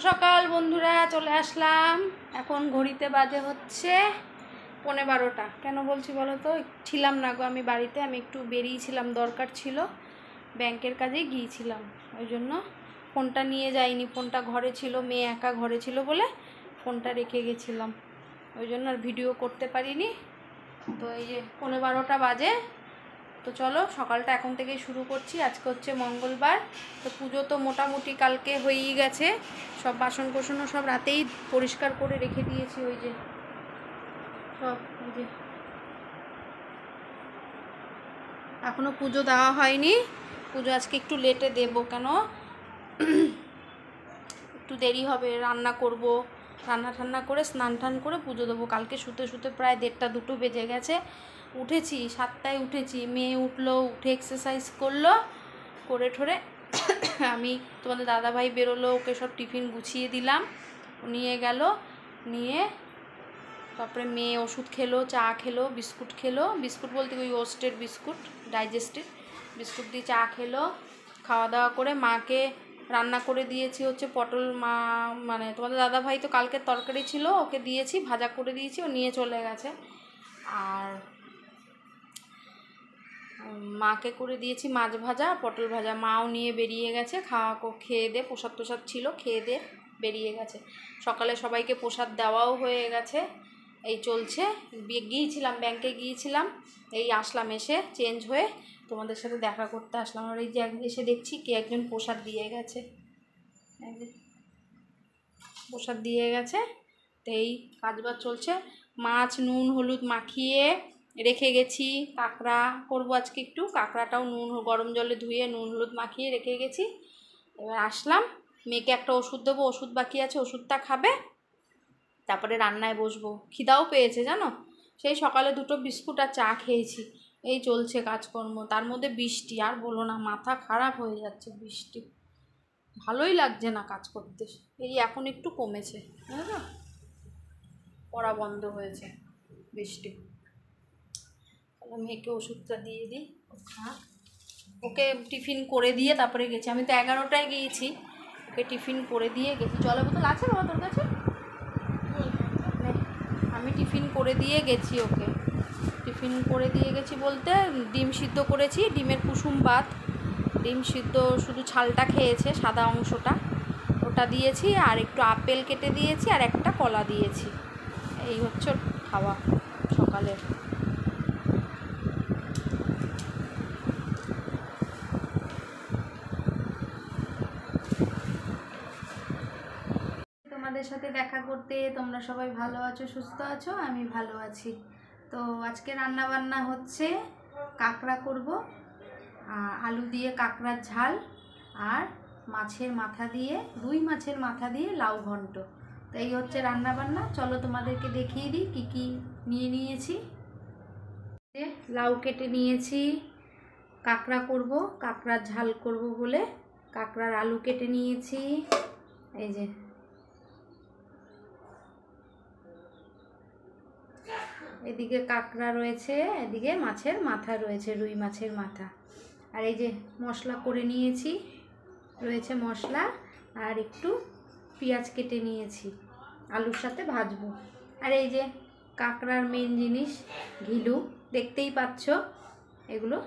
সকাল বন্ধুরা, চলে আসলাম। এখন ঘড়িতে বাজে হচ্ছে 11:15। কেন বলছি বলো তো, ছিলাম না গো আমি বাড়িতে, আমি একটু বেরিয়েছিলাম, দরকার ছিল, ব্যাংকের কাজে গিয়েছিলাম, ওই জন্য ফোনটা নিয়ে যাইনি। ফোনটা ঘরে ছিল, মেয়ে একা ঘরে ছিল বলে ফোনটা রেখে গেছিলাম, ওই জন্য আর ভিডিও করতে পারিনি। তো এই যে 11:15 বাজে। তো চলো সকালটা এখন থেকেই শুরু করছি। আজকে হচ্ছে মঙ্গলবার। তো পুজো তো মোটামুটি কালকে হয়েই গেছে, সব বাসন কোসনও সব রাতেই পরিষ্কার করে রেখে দিয়েছি। ওই যে সব, ওই যে এখনও পুজো দেওয়া হয়নি। পুজো আজকে একটু লেটে দেবো, কেন একটু দেরি হবে, রান্না করব, রান্না ঠান্না করে স্নান টান করে পুজো দেবো। কালকে শুতে শুতে প্রায় 1:30-2 বেজে গেছে। উঠেছি 7টায় উঠেছি, মেয়ে উঠলো, উঠে এক্সারসাইজ করলো, করে ঠোরে আমি তোমাদের দাদাভাই বেরোলো, ওকে সব টিফিন গুছিয়ে দিলাম, নিয়ে গেল, নিয়ে তারপরে মেয়ে ওষুধ খেলো, চা খেলো, বিস্কুট খেলো, বিস্কুট বলতে ওই ওস্টের বিস্কুট, ডাইজেস্টেড বিস্কুট দিয়ে চা খেলো। খাওয়া দাওয়া করে মাকে রান্না করে দিয়েছি হচ্ছে পটল, মানে তোমাদের দাদাভাই তো কালকে তরকারি ছিল, ওকে দিয়েছি, ভাজা করে দিয়েছি, ও নিয়ে চলে গেছে। আর মাকে করে দিয়েছি মাছ ভাজা, পটল ভাজা, মাও নিয়ে বেরিয়ে গেছে, খেয়ে দে, প্রসাদ টোসাদ ছিল, খেয়ে দে বেরিয়ে গেছে। সকালে সবাইকে প্রসাদ দেওয়াও হয়ে গেছে। এই চলছে, গিয়েছিলাম ব্যাংকে গিয়েছিলাম, এই আসলাম, এসে চেঞ্জ হয়ে তোমাদের সাথে দেখা করতে আসলাম। আর এই যে এসে দেখছি কে একজন প্রসাদ দিয়ে গেছে, প্রসাদ দিয়ে গেছে। তো এই কাজবাজ চলছে। মাছ নুন হলুদ মাখিয়ে রেখে গেছি, কাঁকড়া করবো আজকে একটু, কাঁকড়াটাও গরম জলে ধুয়ে নুন হলুদ মাখিয়ে রেখে গেছি। এবার আসলাম, মেয়েকে একটা ওষুধ দেবো, ওষুধ বাকি আছে, ওষুধটা খাবে, তারপরে রান্নায় বসবো। খিদাও পেয়েছে জানো, সেই সকালে 2টো বিস্কুট আর চা খেয়েছি। এই চলছে কাজকর্ম, তার মধ্যে বৃষ্টি, আর বলো না, মাথা খারাপ হয়ে যাচ্ছে, বৃষ্টি ভালোই লাগছে না কাজ করতে। এই এখন একটু কমেছে, বুঝলো, পড়া বন্ধ হয়েছে, বৃষ্টি। তাহলে মেয়েকে ওষুধটা দিয়ে দিই, ওকে টিফিন করে দিয়ে তারপরে গেছি। আমি তো 11টায় গিয়েছি, ওকে টিফিন করে দিয়ে গেছি। জলের বোতল আছে বাবা তোর কাছে? আমি টিফিন করে দিয়ে গেছি, ওকে টিফিন করে দিয়ে গেছি বলতে ডিম সিদ্ধ করেছি, ডিমের কুসুম বাদ, ডিম সিদ্ধ শুধু ছালটা খেয়েছে, সাদা অংশটা, ওটা দিয়েছি, আর একটু আপেল কেটে দিয়েছি, আর একটা কলা দিয়েছি। এই হচ্ছে খাওয়া সকালের। তোমাদের সাথে দেখা করতে, তোমরা সবাই ভালো আছো, সুস্থ আছো, আমি ভালো আছি। তো আজকে রান্না বান্না হচ্ছে, কাঁকড়া করব, আলু দিয়ে কাঁকড়ার ঝাল, আর মাছের মাথা দিয়ে, রুই মাছের মাথা দিয়ে লাউ ঘন্ট। তো এই হচ্ছে রান্না বান্না। চলো তোমাদেরকে দেখিয়ে দিই কী কী নিয়ে নিয়েছি। লাউ কেটে নিয়েছি, কাঁকড়া করব, কাঁকড়ার ঝাল করব বলে কাঁকড়ার আলু কেটে নিয়েছি, এই যে এদিকে কাঁকড়া রয়েছে, এদিকে মাছের মাথা রয়েছে, রুই মাছের মাথা। আর এই যে মশলা করে নিয়েছি, রয়েছে মশলা, আর একটু পেঁয়াজ কেটে নিয়েছি, আলুর সাথে ভাজবো। আর এই যে কাঁকড়ার মেন জিনিস ঘিলু, দেখতেই পাচ্ছ, এগুলো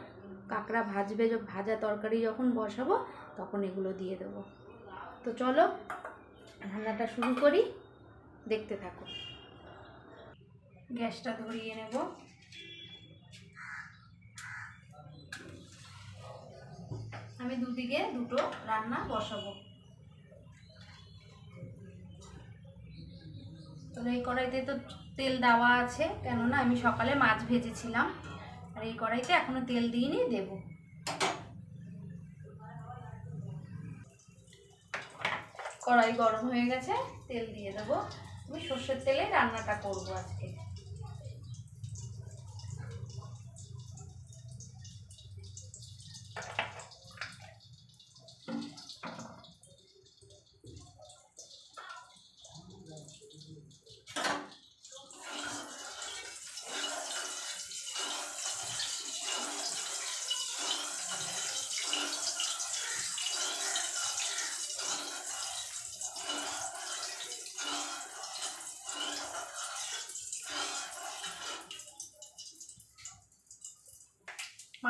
কাঁকড়া ভাজবে, ভাজা তরকারি যখন বসাবো তখন এগুলো দিয়ে দেবো। তো চলো রান্নাটা শুরু করি, দেখতে থাকো। গ্যাসটা ধরিয়ে নেব। আমি দুদিকে 2টো রান্না বসাবো। তো এই কড়াইতে তো তেল দেওয়া আছে, কেননা আমি সকালে মাছ ভেজেছিলাম, আর এই কড়াইতে এখনো তেল দিইনি, দেব। কড়াই গরম হয়ে গেছে, তেল দিয়ে দেবো। আমি সর্ষের তেলে রান্নাটা করব আজকে।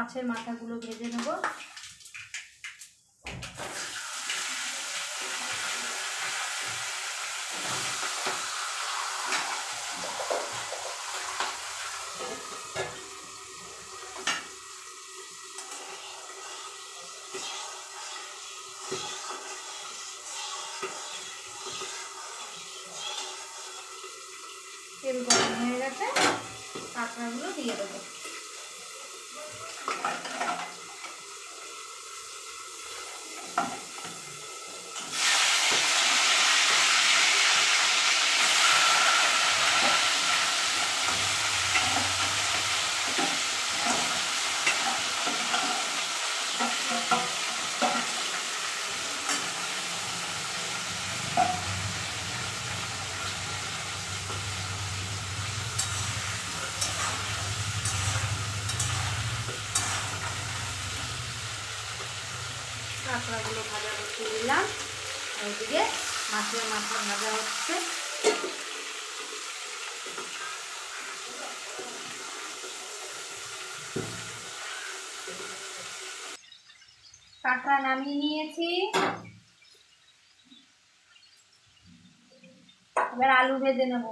মাছের মাথাগুলো ভেজে নেব। তেল গরম হয়ে গেছে, কাঁকড়াগুলো দিয়ে দেবো। কাঁকড়াগুলো ভাজা করতে দিলাম, ওইদিকে মাছের মাথা ভাজা হচ্ছে। কাঁকড়া নামিয়ে নিয়েছি, এবার আলু ভেজে নেব।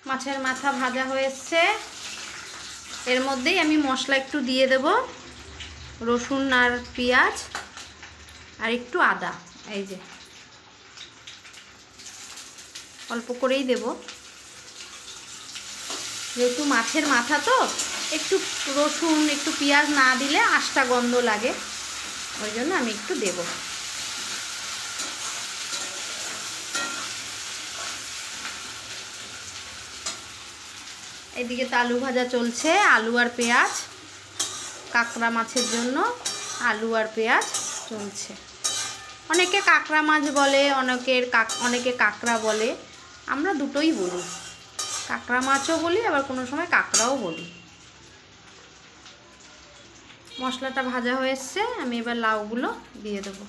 মাছের মাথা ভাজা হয়েছে, এর মধ্যেই আমি মশলা একটু দিয়ে দেব, রসুন আর পেঁয়াজ আর একটু আদা, এই যে অল্প করেই দেব, যেহেতু মাছের মাথা তো একটু রসুন একটু পেঁয়াজ না দিলে আঁশটা গন্ধ লাগে, ওই জন্য আমি একটু দেব। এদিকে তো আলু ভাজা চলছে, আলু আর পেঁয়াজ, কাঁকড়া মাছের জন্য আলু আর পেঁয়াজ চলছে। অনেকে কাঁকড়া মাছ বলে, অনেকে কাঁকড়া বলে, আমরা দুটোই বলি, কাঁকড়া মাছও বলি আবার কোনো সময় কাঁকড়াও বলি। মশলাটা ভাজা হয়ে এসছে, আমি এবার লাউগুলো দিয়ে দেবো।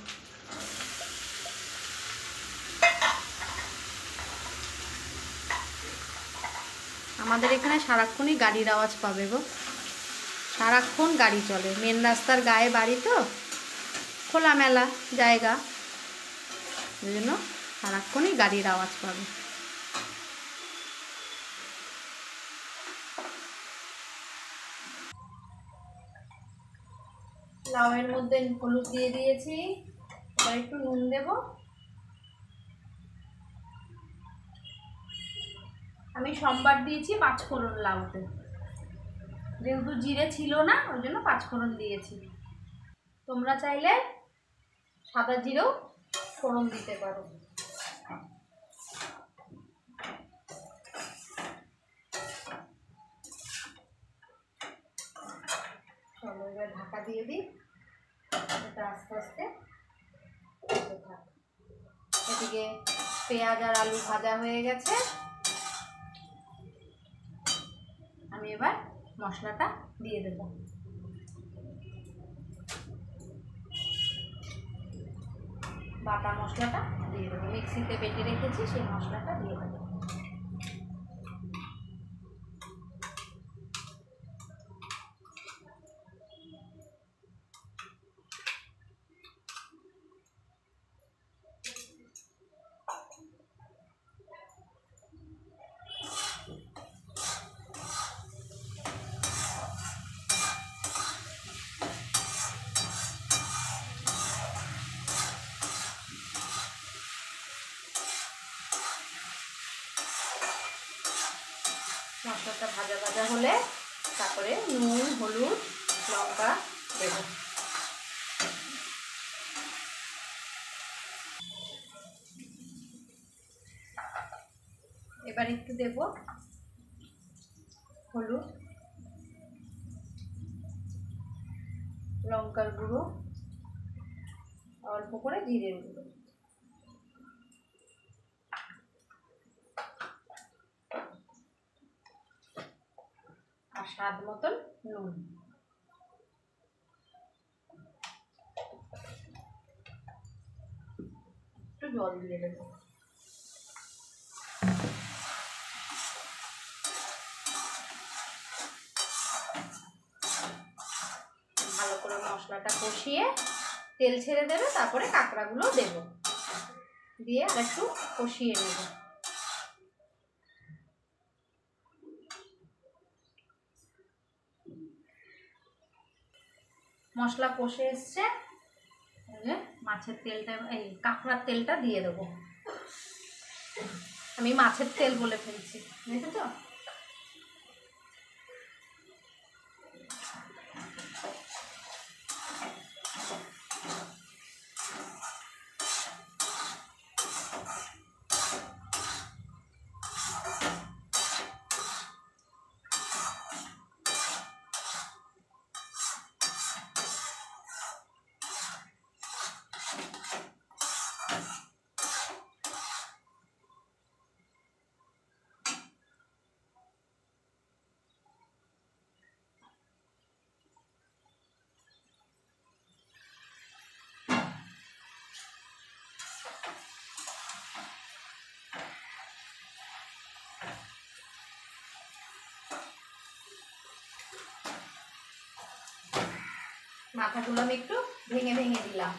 আমাদের এখানে সারাক্ষণই গাড়ির আওয়াজ পাবে গো, সারাক্ষণ গাড়ি চলে, মেন রাস্তার গায়ে বাড়ি তো, খোলামেলা জায়গা, ওই জন্য সারাক্ষণই গাড়ির আওয়াজ পাবে। লাউয়ের মধ্যে হলুদ দিয়ে দিয়েছি, এবার একটু নুন দেব। আমি সোমবার দিয়েছি 5 ফোড়ন লাউতে, যেহেতু জিরে ছিল না ওই জন্য 5 ফোড়ন দিয়েছি। তোমরা চাইলে সাদা জিরেও ফোড়ন দিতে পারো। চলো এবার ঢাকা দিয়ে দিই, এটা আস্তে আস্তে থাক। এদিকে পেঁয়াজ আর আলু ভাজা হয়ে গেছে, আমি এবার মশলাটা দিয়ে দেব। বাটা মশলাটা দিয়ে দেবো, মিক্সিতে বেটে রেখেছি সেই মশলাটা দিয়ে দেবো। মশলাটা ভাজা ভাজা হলে তারপরে নুন, হলুদ, লঙ্কা দেব। এবার একটু দেব হলুদ, লঙ্কার গুঁড়ো, অল্প করে জিরের গুঁড়ো, আর স্বাদ মতন নুন। একটু জল দিয়ে দেবো। ভালো করে মশলাটা কষিয়ে তেল ছেড়ে দেবে, তারপরে কাঁকড়াগুলো দেব, দিয়ে আর একটু কষিয়ে নেব। মশলা কষে এসছে, মাছের তেলটা, এই কাঁকড়ার তেলটা দিয়ে দেবো। আমি মাছের তেল বলে ফেলছি, দেখেছো? মাথাগুলো আমি একটু ভেঙে ভেঙে দিলাম।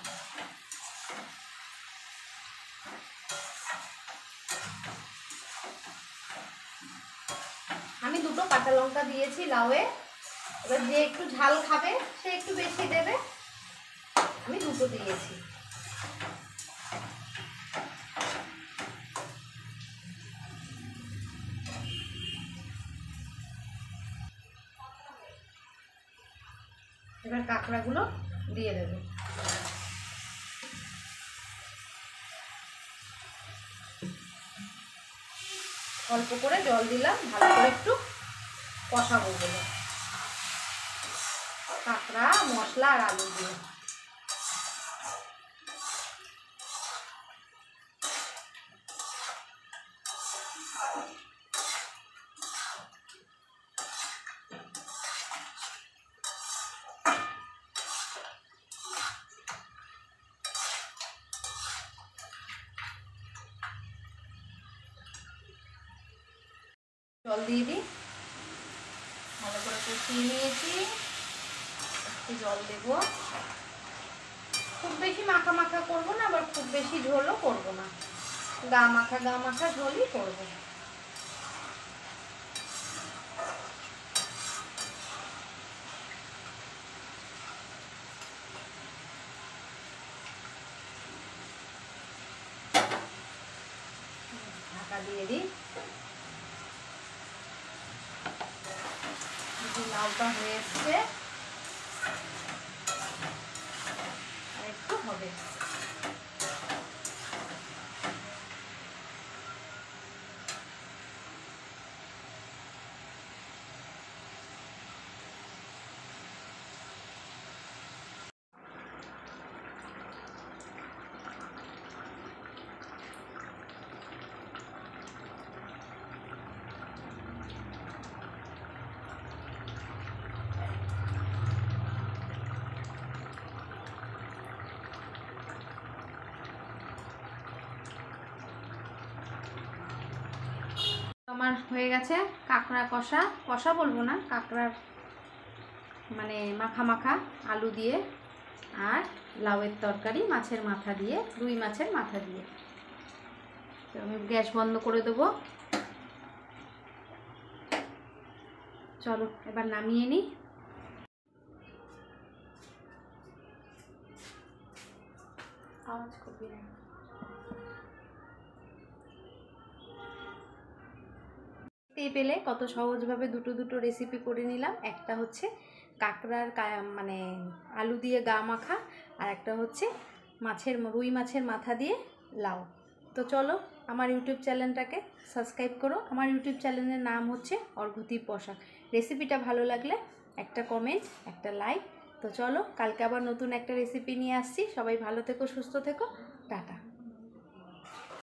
আমি দুটো কাঁচা লঙ্কা দিয়েছি লাউয়ে, এবার যে একটু ঝাল খাবে সে একটু বেশি দেবে, আমি দুটো দিয়েছি। এবার কাঁকড়াগুলো দিয়ে দেবো। অল্প করে জল দিলাম, ভালো করে একটু কষাবো বলে, কাঁকড়া, মশলা আর আলু দিয়ে। জল দিয়ে দিই, ভালো করে কষিয়ে নিয়েছি, একটু জল দেব। খুব বেশি মাখা মাখা করবো না, আবার খুব বেশি ঝোলও করবো না, গা মাখা ঝোলই করবো। ঢাকা দিয়ে দিই। লাউটা হয়ে এসছে, আর একটু হবে। আমার হয়ে গেছে কাঁকড়া কষা, কষা বলবো না, কাঁকড়ার মানে মাখা মাখা আলু দিয়ে আর লাউয়ের তরকারি মাছের মাথা দিয়ে, রুই মাছের মাথা দিয়ে। তো আমি গ্যাস বন্ধ করে দেবো। চলো এবার নামিয়ে নিই। আওয়াজ করবি না। দেখতেই পেলে কত সহজভাবে দুটো দুটো রেসিপি করে নিলাম। একটা হচ্ছে কাঁকড়ার মানে আলু দিয়ে গা মাখা, আর একটা হচ্ছে রুই মাছের মাথা দিয়ে লাউ। তো চলো আমার ইউটিউব চ্যানেলটাকে সাবস্ক্রাইব করো। আমার ইউটিউব চ্যানেলের নাম হচ্ছে অর্ঘ্যতি পোশাক। রেসিপিটা ভালো লাগলে একটা কমেন্ট, একটা লাইক। তো চলো কালকে আবার নতুন একটা রেসিপি নিয়ে আসছি। সবাই ভালো থেকো, সুস্থ থেকো, টাটা।